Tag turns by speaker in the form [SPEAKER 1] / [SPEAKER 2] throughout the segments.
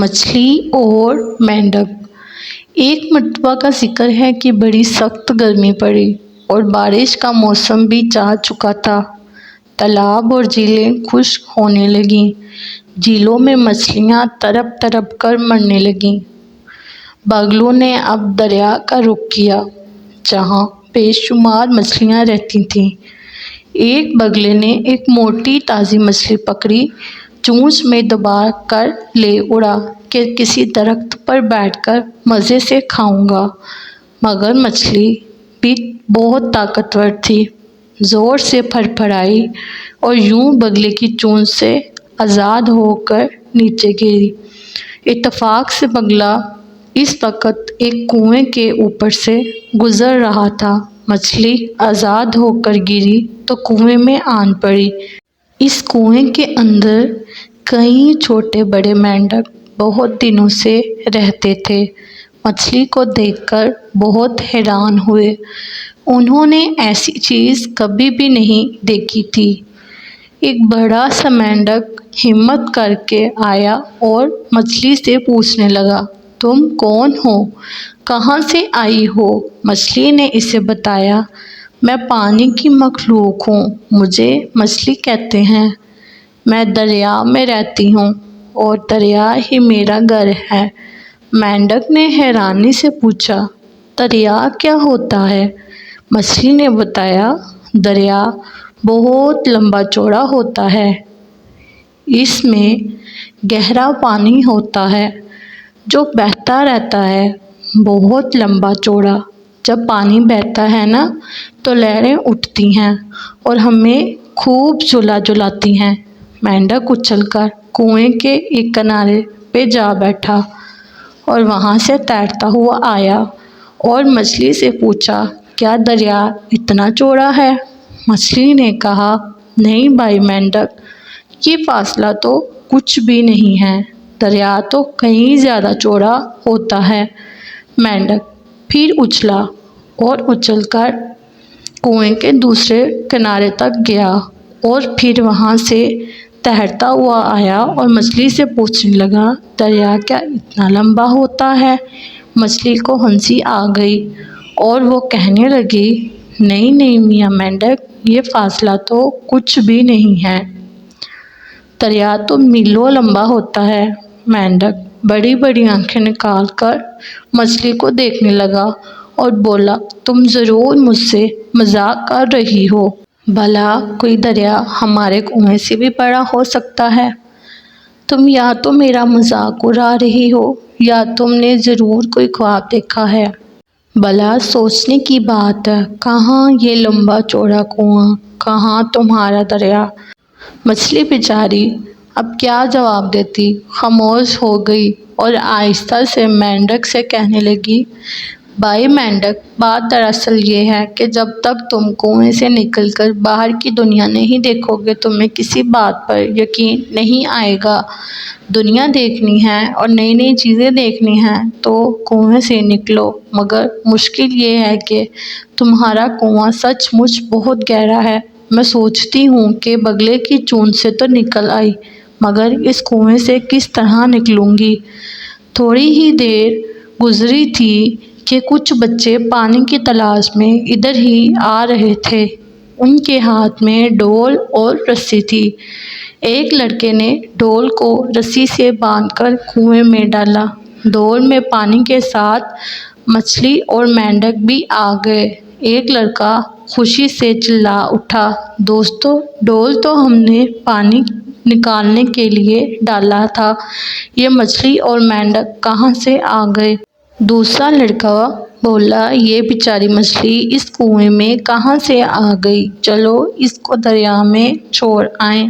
[SPEAKER 1] مچھلی اور مینڈک۔ ایک مرتبہ کا ذکر ہے کہ بڑی سخت گرمی پڑی اور بارش کا موسم بھی جا چکا تھا۔ تالاب اور جھیلیں خشک ہونے لگیں۔ جھیلوں میں مچھلیاں تڑپ تڑپ کر مرنے لگیں۔ بگلوں نے اب دریا کا رخ کیا جہاں بے شمار مچھلیاں رہتی تھیں۔ ایک بگلے نے ایک موٹی تازی مچھلی پکڑی۔ چونچ میں دبا کر لے اڑا کہ کسی درخت پر بیٹھ کر مزے سے کھاؤں گا، مگر مچھلی بھی بہت طاقتور تھی۔ زور سے پھڑ پھڑائی اور یوں بگلے کی چونچ سے آزاد ہو کر نیچے گری۔ اتفاق سے بگلا اس وقت ایک کنویں کے اوپر سے گزر رہا تھا۔ مچھلی آزاد ہو کر گری تو کنویں میں آن پڑی۔ اس کنویں کے اندر کئی چھوٹے بڑے مینڈک بہت دنوں سے رہتے تھے۔ مچھلی کو دیکھ کر بہت حیران ہوئے۔ انہوں نے ایسی چیز کبھی بھی نہیں دیکھی تھی۔ ایک بڑا سا مینڈک ہمت کر کے آیا اور مچھلی سے پوچھنے لگا، تم کون ہو؟ کہاں سے آئی ہو؟ مچھلی نے اسے بتایا، میں پانی کی مخلوق ہوں، مجھے مچھلی کہتے ہیں۔ میں دریا میں رہتی ہوں اور دریا ہی میرا گھر ہے۔ مینڈک نے حیرانی سے پوچھا، دریا کیا ہوتا ہے؟ مچھلی نے بتایا، دریا بہت لمبا چوڑا ہوتا ہے۔ اس میں گہرا پانی ہوتا ہے جو بہتا رہتا ہے، بہت لمبا چوڑا۔ جب پانی بہتا ہے نا تو لہریں اٹھتی ہیں اور ہمیں خوب جھلا جھلاتی ہیں۔ مینڈک اچھل کر کنویں کے ایک کنارے پہ جا بیٹھا اور وہاں سے تیرتا ہوا آیا اور مچھلی سے پوچھا، کیا دریا اتنا چوڑا ہے؟ مچھلی نے کہا، نہیں بھائی مینڈک، یہ فاصلہ تو کچھ بھی نہیں ہے، دریا تو کہیں زیادہ چوڑا ہوتا ہے۔ مینڈک پھر اچھلا اور اچھل کر کنویں کے دوسرے کنارے تک گیا اور پھر وہاں سے تیرتا ہوا آیا اور مچھلی سے پوچھنے لگا، دریا کیا اتنا لمبا ہوتا ہے؟ مچھلی کو ہنسی آ گئی اور وہ کہنے لگی، نہیں نہیں میاں مینڈک، یہ فاصلہ تو کچھ بھی نہیں ہے، دریا تو میلوں لمبا ہوتا ہے۔ مینڈک بڑی بڑی آنکھیں نکال کر مچھلی کو دیکھنے لگا اور بولا، تم ضرور مجھ سے مذاق کر رہی ہو، بھلا کوئی دریا ہمارے کنویں سے بھی بڑا ہو سکتا ہے؟ تم یا تو میرا مذاق اڑا رہی ہو یا تم نے ضرور کوئی خواب دیکھا ہے۔ بھلا سوچنے کی بات ہے، کہاں یہ لمبا چوڑا کنواں، کہاں تمہارا دریا؟ مچھلی بیچاری اب کیا جواب دیتی، خاموش ہو گئی اور آہستہ سے مینڈک سے کہنے لگی، بھائی مینڈک، بات دراصل یہ ہے کہ جب تک تم کنویں سے نکل کر باہر کی دنیا نہیں دیکھو گے تمہیں کسی بات پر یقین نہیں آئے گا۔ دنیا دیکھنی ہے اور نئی نئی چیزیں دیکھنی ہیں تو کنویں سے نکلو، مگر مشکل یہ ہے کہ تمہارا کنواں سچ مچ بہت گہرا ہے۔ میں سوچتی ہوں کہ بگلے کی چونچ سے تو نکل آئی، مگر اس کنویں سے کس طرح نکلوں گی؟ تھوڑی ہی دیر گزری تھی کہ کچھ بچے پانی کی تلاش میں ادھر ہی آ رہے تھے۔ ان کے ہاتھ میں ڈول اور رسی تھی۔ ایک لڑکے نے ڈول کو رسی سے باندھ کر کنویں میں ڈالا۔ ڈول میں پانی کے ساتھ مچھلی اور مینڈک بھی آ گئے۔ ایک لڑکا خوشی سے چلا اٹھا، دوستو، ڈول تو ہم نے پانی نکالنے کے لیے ڈالا تھا، یہ مچھلی اور مینڈک کہاں سے آ گئے؟ دوسرا لڑکا بولا، یہ بیچاری مچھلی اس کنویں میں کہاں سے آ گئی؟ چلو اس کو دریا میں چھوڑ آئیں،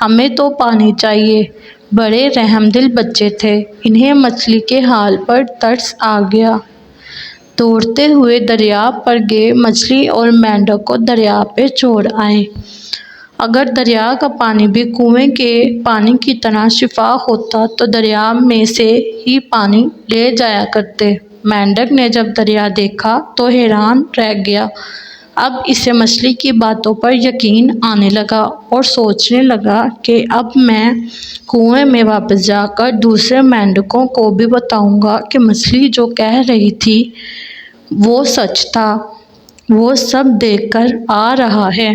[SPEAKER 1] ہمیں تو پانی چاہیے۔ بڑے رحم دل بچے تھے، انہیں مچھلی کے حال پر ترس آ گیا۔ دوڑتے ہوئے دریا پر گئے، مچھلی اور مینڈک کو دریا پہ چھوڑ آئے۔ اگر دریا کا پانی بھی کنویں کے پانی کی طرح شفاف ہوتا تو دریا میں سے ہی پانی لے جایا کرتے۔ مینڈک نے جب دریا دیکھا تو حیران رہ گیا۔ اب اسے مچھلی کی باتوں پر یقین آنے لگا اور سوچنے لگا کہ اب میں کنویں میں واپس جا کر دوسرے مینڈکوں کو بھی بتاؤں گا کہ مچھلی جو کہہ رہی تھی وہ سچ تھا، وہ سب دیکھ کر آ رہا ہے۔